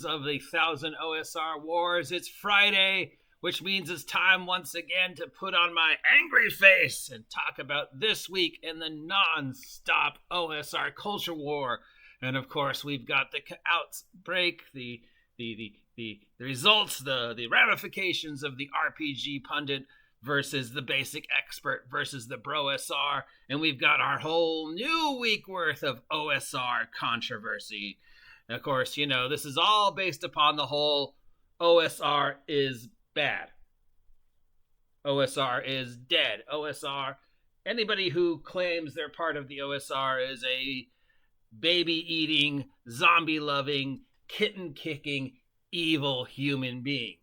times of the 1,000 OSR wars. It's Friday, which means it's time once again to put on my angry face and talk about this week in the non-stop OSR culture war. And of course, we've got the outbreak, the results, the ramifications of the RPG pundit versus the basic expert versus the bro SR. And we've got our whole new week worth of OSR controversy. And of course, you know, this is all based upon the whole OSR is bad. OSR is dead. OSR, anybody who claims they're part of the OSR is a baby-eating, zombie-loving, kitten-kicking, evil human being.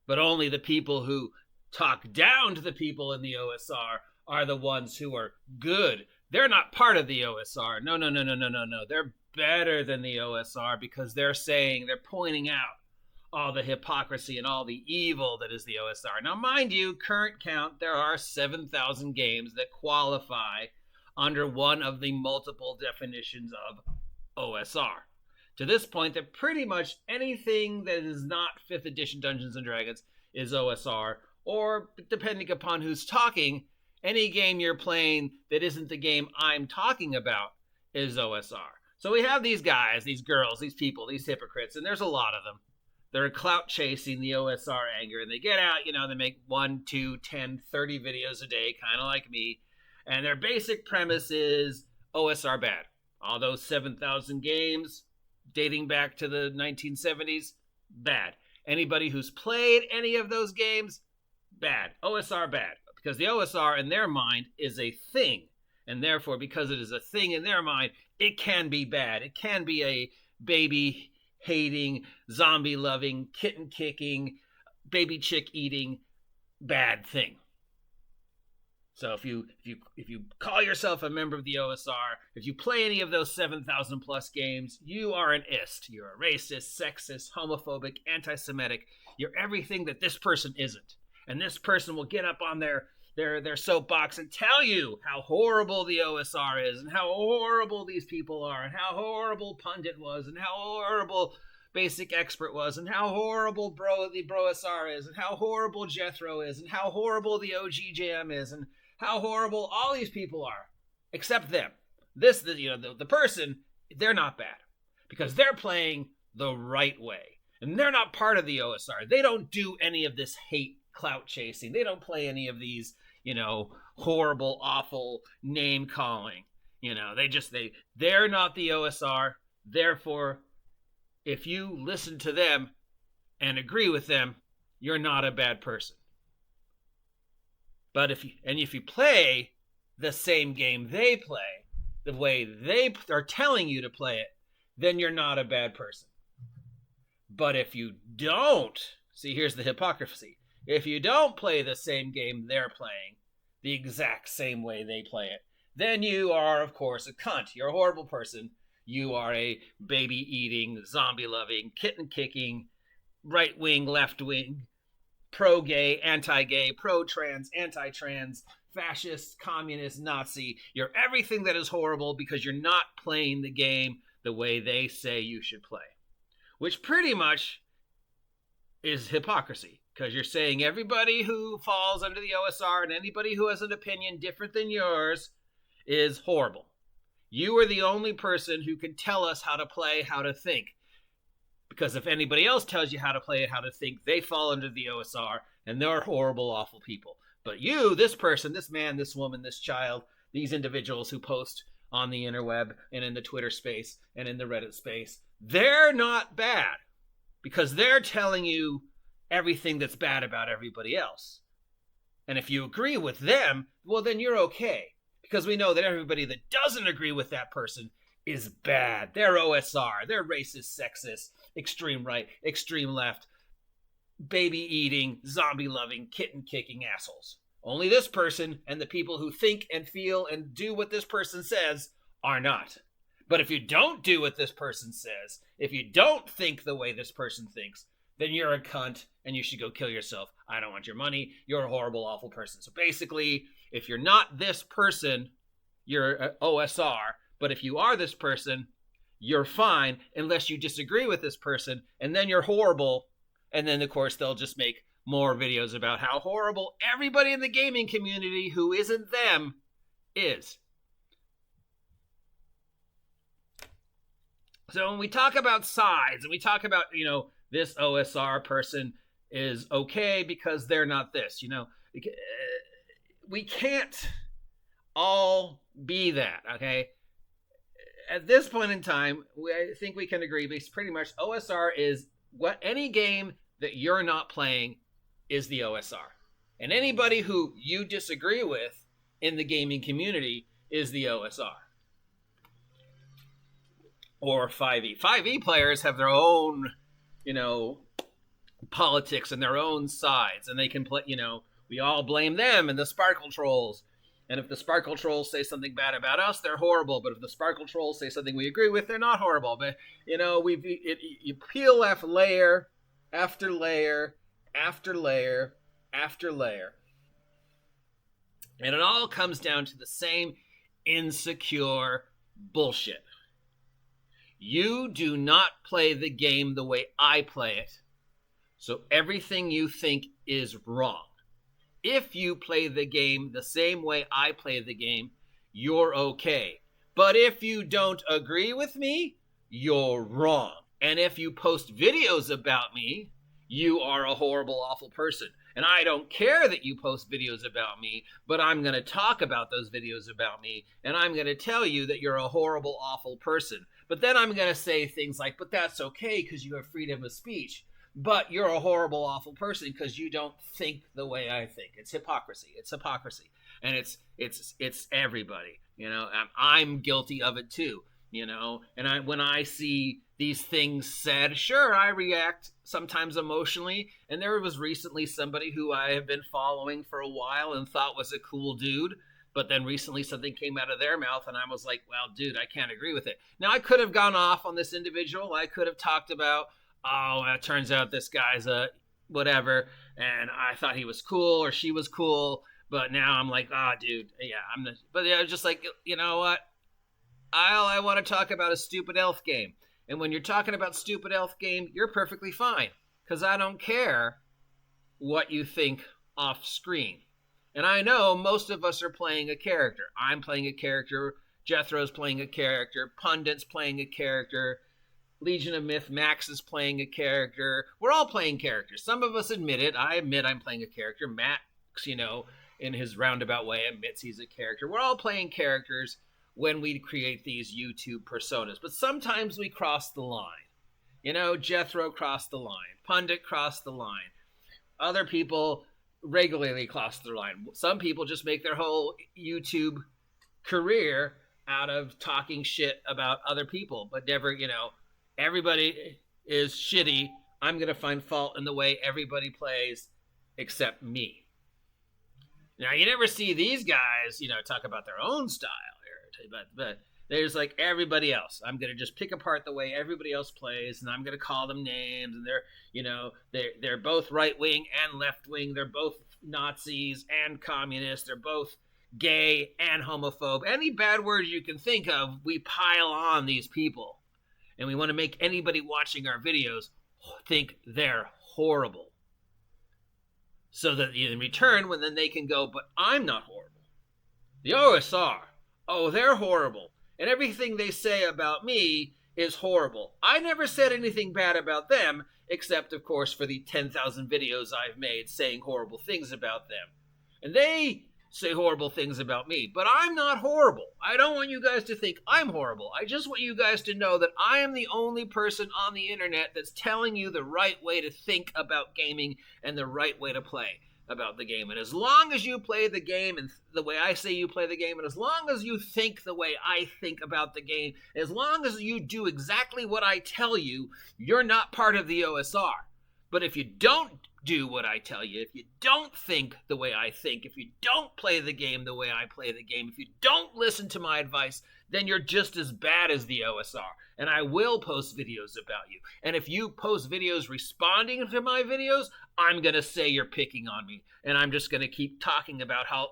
But only the people who talk down to the people in the OSR are the ones who are good. They're not part of the OSR. No. They're better than the OSR because they're pointing out all the hypocrisy and all the evil that is the OSR. Now, mind you, current count, there are 7,000 games that qualify under one of the multiple definitions of OSR. To this point, that pretty much anything that is not 5th edition Dungeons & Dragons is OSR, or depending upon who's talking, any game you're playing that isn't the game I'm talking about is OSR. So we have these guys, these girls, these people, these hypocrites, and there's a lot of them. They're clout chasing the OSR anger, and they get out, you know, they make 1, 2, 10, 30 videos a day, kind of like me, and their basic premise is OSR bad. All those 7,000 games dating back to the 1970s, bad. Anybody who's played any of those games, bad. OSR bad. Because the OSR in their mind is a thing. And therefore, because it is a thing in their mind, it can be bad. It can be a baby-hating, zombie-loving, kitten-kicking, baby chick-eating bad thing. So if you call yourself a member of the OSR, if you play any of those 7,000 plus games, you are an ist. You're a racist, sexist, homophobic, anti-Semitic. You're everything that this person isn't. And this person will get up on their soapbox and tell you how horrible the OSR is and how horrible these people are and how horrible Pundit was and how horrible Basic Expert was and how horrible the Bro SR is and how horrible Jethro is and how horrible the OG Jam is and how horrible all these people are, except them. The person, they're not bad because they're playing the right way and they're not part of the OSR. They don't do any of this hate clout chasing. They don't play any of these, horrible, awful name calling. They're not the OSR. Therefore, if you listen to them and agree with them, you're not a bad person. But if you play the same game they play, the way they are telling you to play it, then you're not a bad person. But if you don't, see, here's the hypocrisy. If you don't play the same game they're playing, the exact same way they play it, then you are, of course, a cunt. You're a horrible person. You are a baby-eating, zombie-loving, kitten-kicking, right-wing, left-wing, pro-gay, anti-gay, pro-trans, anti-trans, fascist, communist, Nazi. You're everything that is horrible because you're not playing the game the way they say you should play. Which pretty much is hypocrisy. Because you're saying everybody who falls under the OSR and anybody who has an opinion different than yours is horrible. You are the only person who can tell us how to play, how to think. Because if anybody else tells you how to play it, how to think, they fall under the OSR, and they're horrible, awful people. But you, this person, this man, this woman, this child, these individuals who post on the interweb and in the Twitter space and in the Reddit space, they're not bad. Because they're telling you everything that's bad about everybody else. And if you agree with them, well, then you're okay. Because we know that everybody that doesn't agree with that person is bad. They're OSR. They're racist, sexist, extreme right, extreme left, baby-eating, zombie-loving, kitten-kicking assholes. Only this person and the people who think and feel and do what this person says are not. But if you don't do what this person says, if you don't think the way this person thinks, then you're a cunt and you should go kill yourself. I don't want your money. You're a horrible, awful person. So basically, if you're not this person, you're an OSR. But if you are this person, you're fine unless you disagree with this person, and then you're horrible. And then, of course, they'll just make more videos about how horrible everybody in the gaming community who isn't them is. So when we talk about sides and we talk about, this OSR person is okay because they're not this, we can't all be that, okay? At this point in time, I think we can agree because pretty much OSR is what any game that you're not playing is the OSR. And anybody who you disagree with in the gaming community is the OSR. Or 5e. 5e players have their own, politics and their own sides. And they can play, we all blame them and the Sparkle Trolls. And if the Sparkle Trolls say something bad about us, they're horrible. But if the Sparkle Trolls say something we agree with, they're not horrible. But, you peel off layer after layer after layer after layer. And it all comes down to the same insecure bullshit. You do not play the game the way I play it. So everything you think is wrong. If you play the game the same way I play the game, you're okay. But if you don't agree with me, you're wrong. And if you post videos about me, you are a horrible, awful person. And I don't care that you post videos about me, but I'm going to talk about those videos about me, and I'm going to tell you that you're a horrible, awful person. But then I'm going to say things like, but that's okay because you have freedom of speech. But you're a horrible, awful person because you don't think the way I think. It's hypocrisy. It's hypocrisy. And it's everybody. I'm guilty of it too. And when I see these things said, sure, I react sometimes emotionally. And there was recently somebody who I have been following for a while and thought was a cool dude. But then recently something came out of their mouth and I was like, well, dude, I can't agree with it. Now, I could have gone off on this individual. I could have talked about, oh, it turns out this guy's a whatever. And I thought he was cool or she was cool. But now I'm like, dude, yeah, but yeah, just like, you know what? All I want to talk about is stupid elf game. And when you're talking about stupid elf game, you're perfectly fine. Because I don't care what you think off screen. And I know most of us are playing a character. I'm playing a character. Jethro's playing a character. Pundit's playing a character. Legion of Myth Max is playing a character. We're all playing characters. Some of us admit it. I admit I'm playing a character. Max, in his roundabout way, admits he's a character. We're all playing characters when we create these YouTube personas. But sometimes we cross the line. Jethro crossed the line. Pundit crossed the line. Other people regularly cross the line. Some people just make their whole YouTube career out of talking shit about other people, but never, everybody is shitty. I'm going to find fault in the way everybody plays except me. Now, you never see these guys, talk about their own style here, but there's like everybody else. I'm going to just pick apart the way everybody else plays, and I'm going to call them names, and they're both right-wing and left-wing. They're both Nazis and communists. They're both gay and homophobe. Any bad words you can think of, we pile on these people. And we want to make anybody watching our videos think they're horrible. So that in return, then they can go, but I'm not horrible. The OSR, they're horrible. And everything they say about me is horrible. I never said anything bad about them, except, of course, for the 10,000 videos I've made saying horrible things about them. And they say horrible things about me, but I'm not horrible. I don't want you guys to think I'm horrible. I just want you guys to know that I am the only person on the internet that's telling you the right way to think about gaming and the right way to play about the game. And as long as you play the game and the way I say you play the game, and as long as you think the way I think about the game, as long as you do exactly what I tell you, you're not part of the OSR. But if you don't do what I tell you, if you don't think the way I think, if you don't play the game the way I play the game, if you don't listen to my advice, then you're just as bad as the OSR. And I will post videos about you. And if you post videos responding to my videos, I'm going to say you're picking on me. And I'm just going to keep talking about how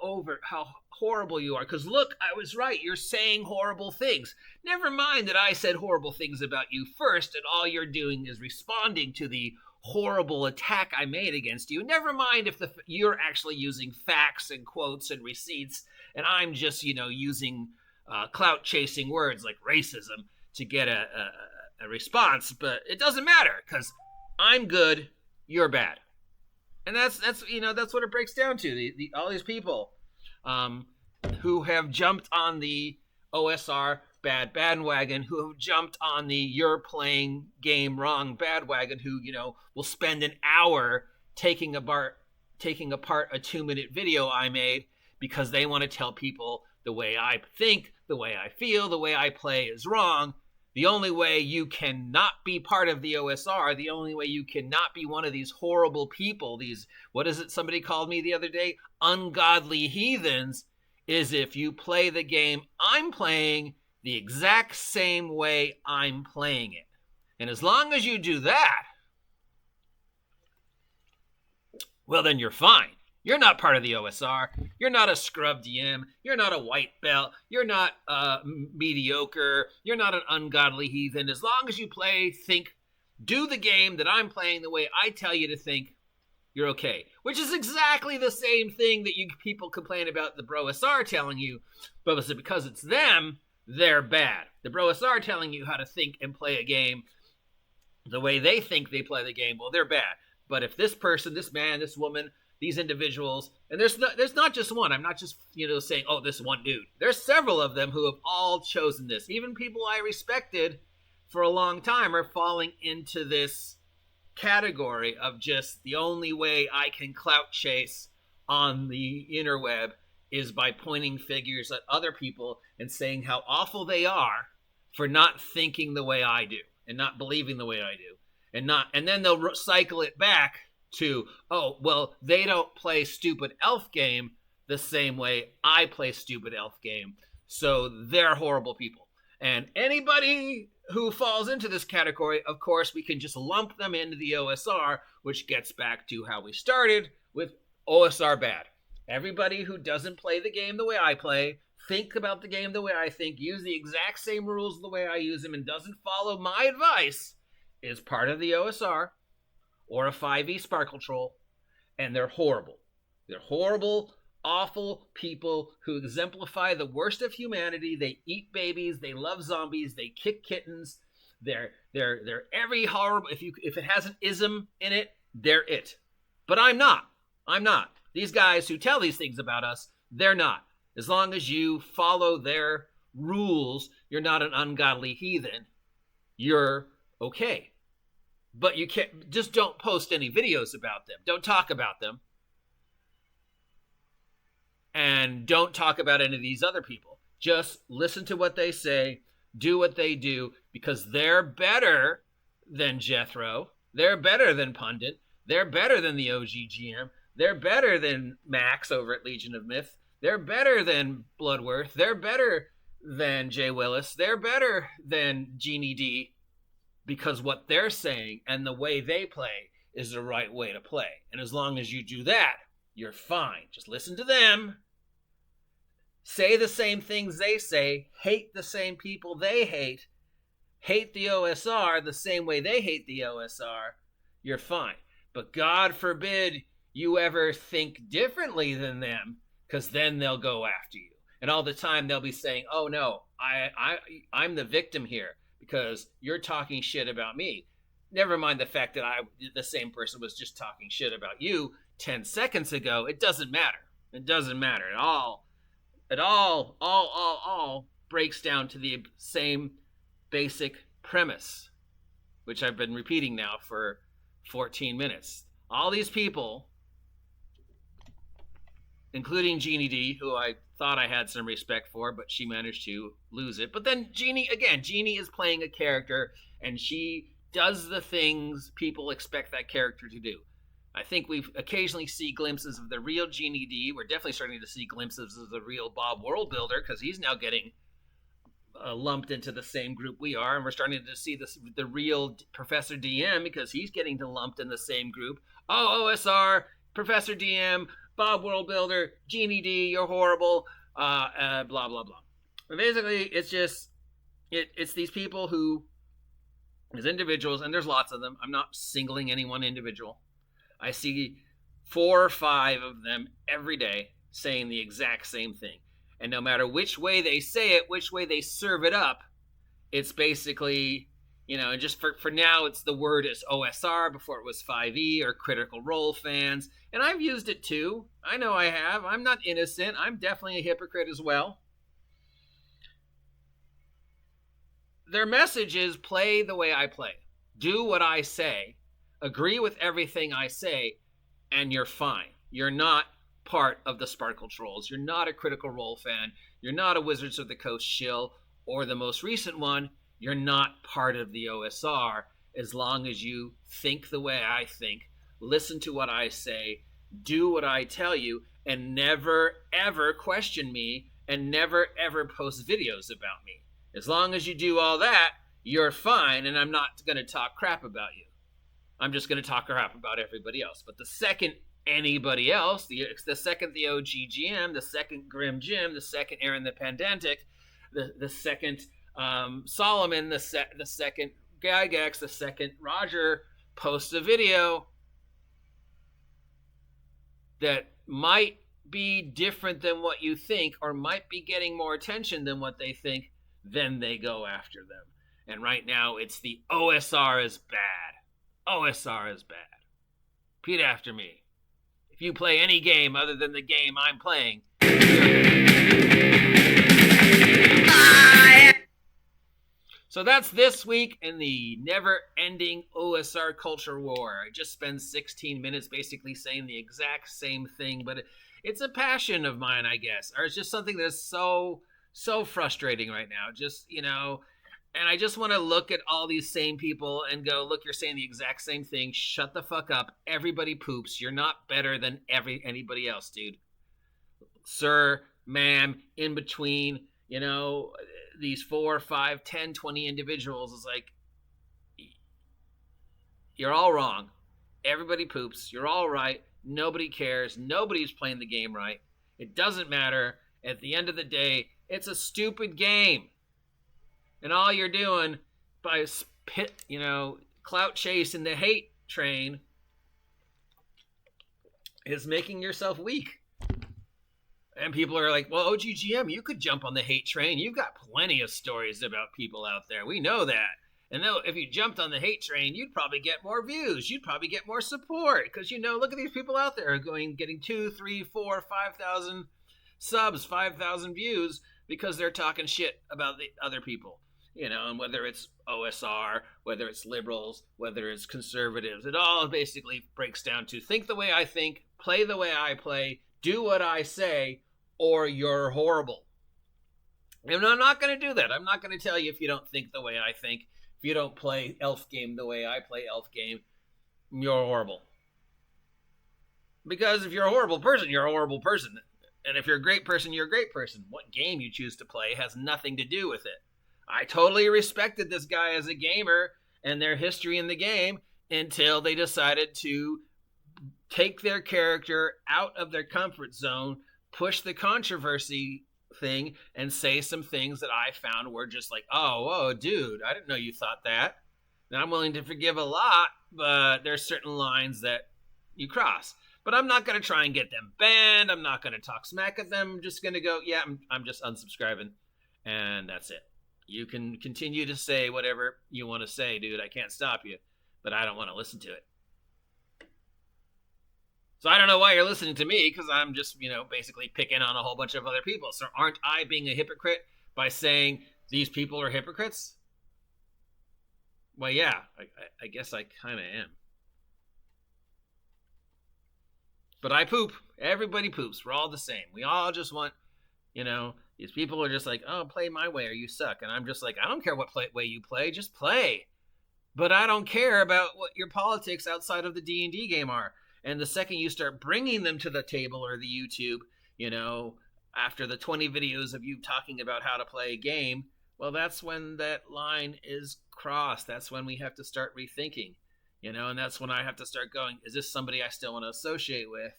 horrible you are. Because look, I was right. You're saying horrible things. Never mind that I said horrible things about you first, and all you're doing is responding to the horrible attack I made against you. Never mind if you're actually using facts and quotes and receipts, and I'm just, using clout-chasing words like racism to get a response. But it doesn't matter, because I'm good, you're bad. And that's what it breaks down to. All these people who have jumped on the OSR bad bandwagon, who have jumped on the you're playing game wrong bandwagon, who, will spend an hour taking apart a 2-minute video I made because they want to tell people the way I think, the way I feel, the way I play is wrong. The only way you cannot be part of the OSR, the only way you cannot be one of these horrible people, these, what is it somebody called me the other day? Ungodly heathens, is if you play the game I'm playing the exact same way I'm playing it. And as long as you do that, well, then you're fine. You're not part of the OSR. You're not a scrub DM. You're not a white belt. You're not mediocre. You're not an ungodly heathen. As long as you do the game that I'm playing the way I tell you to think, you're okay. Which is exactly the same thing that you people complain about the BroSR telling you, but because it's them, they're bad. The BroSR telling you how to think and play a game the way they think they play the game, well, they're bad. But if this person, this man, this woman, these individuals, and there's not just one. I'm not just, saying, oh, this one dude. There's several of them who have all chosen this. Even people I respected for a long time are falling into this category of just the only way I can clout chase on the interweb is by pointing fingers at other people and saying how awful they are for not thinking the way I do and not believing the way I do. And then they'll cycle it back to, oh, well, they don't play stupid elf game the same way I play stupid elf game, so they're horrible people. And anybody who falls into this category, of course, we can just lump them into the OSR, which gets back to how we started with OSR bad. Everybody who doesn't play the game the way I play, think about the game the way I think, use the exact same rules the way I use them, and doesn't follow my advice is part of the OSR or a 5e Sparkle Troll, and they're horrible. They're horrible, awful people who exemplify the worst of humanity. They eat babies, they love zombies, they kick kittens. They're every horrible. If it has an ism in it, they're it. But I'm not. These guys who tell these things about us, they're not. As long as you follow their rules, you're not an ungodly heathen. You're okay. But you can't, just don't post any videos about them. Don't talk about them. And don't talk about any of these other people. Just listen to what they say, do what they do, because they're better than Jethro. They're better than Pundit. They're better than the OGGM. They're better than Max over at Legion of Myth. They're better than Bloodworth. They're better than Jay Willis. They're better than Ginny D, because what they're saying and the way they play is the right way to play. And as long as you do that, you're fine. Just listen to them. Say the same things they say. Hate the same people they hate. Hate the OSR the same way they hate the OSR. You're fine. But God forbid you ever think differently than them, because then they'll go after you. And all the time they'll be saying, oh no, I'm the victim here because you're talking shit about me. Never mind the fact that the same person was just talking shit about you 10 seconds ago. It doesn't matter. It doesn't matter at all. It all breaks down to the same basic premise, which I've been repeating now for 14 minutes. All these people, including Ginny D, who I thought I had some respect for, but she managed to lose it. But then Ginny is playing a character, and she does the things people expect that character to do. I think we occasionally see glimpses of the real Ginny D. We're definitely starting to see glimpses of the real Bob World Builder, because he's now getting lumped into the same group we are, and we're starting to see the real Professor DM, because he's getting lumped in the same group. Oh, OSR, Professor DM, Bob World Builder, Ginny D, you're horrible, blah, blah, blah. And basically, it's just, it's these people who, as individuals, and there's lots of them, I'm not singling any one individual, I see 4 or 5 of them every day saying the exact same thing. And no matter which way they say it, which way they serve it up, it's basically, and just for now, it's the word is OSR. Before it was 5e or Critical Role fans. And I've used it too. I know I have. I'm not innocent. I'm definitely a hypocrite as well. Their message is play the way I play. Do what I say. Agree with everything I say, and you're fine. You're not part of the Sparkle Trolls. You're not a Critical Role fan. You're not a Wizards of the Coast shill, or the most recent one, you're not part of the OSR, as long as you think the way I think, listen to what I say, do what I tell you, and never ever question me, and never ever post videos about me. As long as you do all that, you're fine, and I'm not going to talk crap about you. I'm just going to talk crap about everybody else. But the second anybody else, the second the OG GM, the second Grim Jim, the second Aaron the Pandantic, the second Solomon, the second Gygax, the second Roger posts a video that might be different than what you think, or might be getting more attention than what they think, then they go after them. And right now it's the OSR is bad. OSR is bad. Repeat after me. If you play any game other than the game I'm playing, so that's this week in the never-ending OSR culture war. I just spent 16 minutes basically saying the exact same thing, but it's a passion of mine, I guess. Or it's just something that's so frustrating right now. Just, and I just want to look at all these same people and go, look, you're saying the exact same thing. Shut the fuck up. Everybody poops. You're not better than anybody else, dude. Sir, ma'am, in between, these 4, 5, 10, 20 individuals is like, you're all wrong. Everybody poops. You're all right. Nobody cares. Nobody's playing the game right. It doesn't matter. At the end of the day, it's a stupid game. And all you're doing by clout chase in the hate train is making yourself weak. And people are like, well, OGGM, you could jump on the hate train. You've got plenty of stories about people out there. We know that. And though if you jumped on the hate train, you'd probably get more views. You'd probably get more support. Because, look at these people out there getting 2, 3, 4, 5,000 subs, 5,000 views because they're talking shit about the other people. And whether it's OSR, whether it's liberals, whether it's conservatives, it all basically breaks down to think the way I think, play the way I play, do what I say, or you're horrible. And I'm not going to do that. I'm not going to tell you if you don't think the way I think, if you don't play elf game the way I play elf game, you're horrible. Because if you're a horrible person, you're a horrible person. And if you're a great person, you're a great person. What game you choose to play has nothing to do with it. I totally respected this guy as a gamer and their history in the game until they decided to take their character out of their comfort zone, push the controversy thing, and say some things that I found were just like, oh, dude, I didn't know you thought that. Now, I'm willing to forgive a lot, but there's certain lines that you cross. But I'm not going to try and get them banned. I'm not going to talk smack at them. I'm just going to go, yeah, I'm just unsubscribing, and that's it. You can continue to say whatever you want to say, dude. I can't stop you, but I don't want to listen to it. So I don't know why you're listening to me, because I'm just, basically picking on a whole bunch of other people. So aren't I being a hypocrite by saying these people are hypocrites? Well, yeah, I guess I kind of am. But I poop. Everybody poops. We're all the same. We all just want, these people are just like, oh, play my way or you suck. And I'm just like, I don't care what way you play. Just play. But I don't care about what your politics outside of the D&D game are. And the second you start bringing them to the table or the YouTube, after the 20 videos of you talking about how to play a game, well, that's when that line is crossed. That's when we have to start rethinking, and that's when I have to start going, is this somebody I still want to associate with?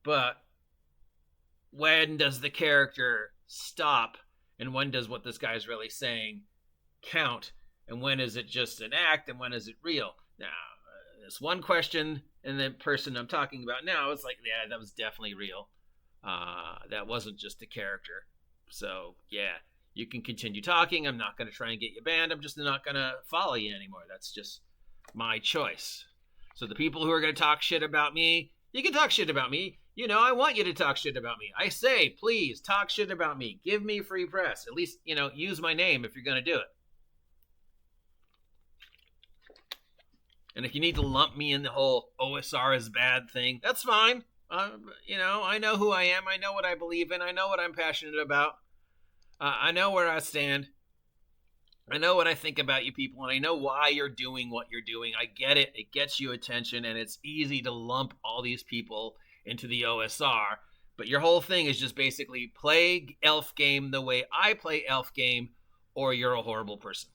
But when does the character stop? And when does what this guy's really saying count? And when is it just an act? And when is it real? Now, this one question, and the person I'm talking about now, it's like, yeah, that was definitely real. That wasn't just a character. So, yeah, you can continue talking. I'm not going to try and get you banned. I'm just not going to follow you anymore. That's just my choice. So the people who are going to talk shit about me, you can talk shit about me. I want you to talk shit about me. I say, please, talk shit about me. Give me free press. At least, use my name if you're going to do it. And if you need to lump me in the whole OSR is bad thing, that's fine. I know who I am. I know what I believe in. I know what I'm passionate about. I know where I stand. I know what I think about you people, and I know why you're doing what you're doing. I get it. It gets you attention, and it's easy to lump all these people into the OSR. But your whole thing is just basically play elf game the way I play elf game, or you're a horrible person.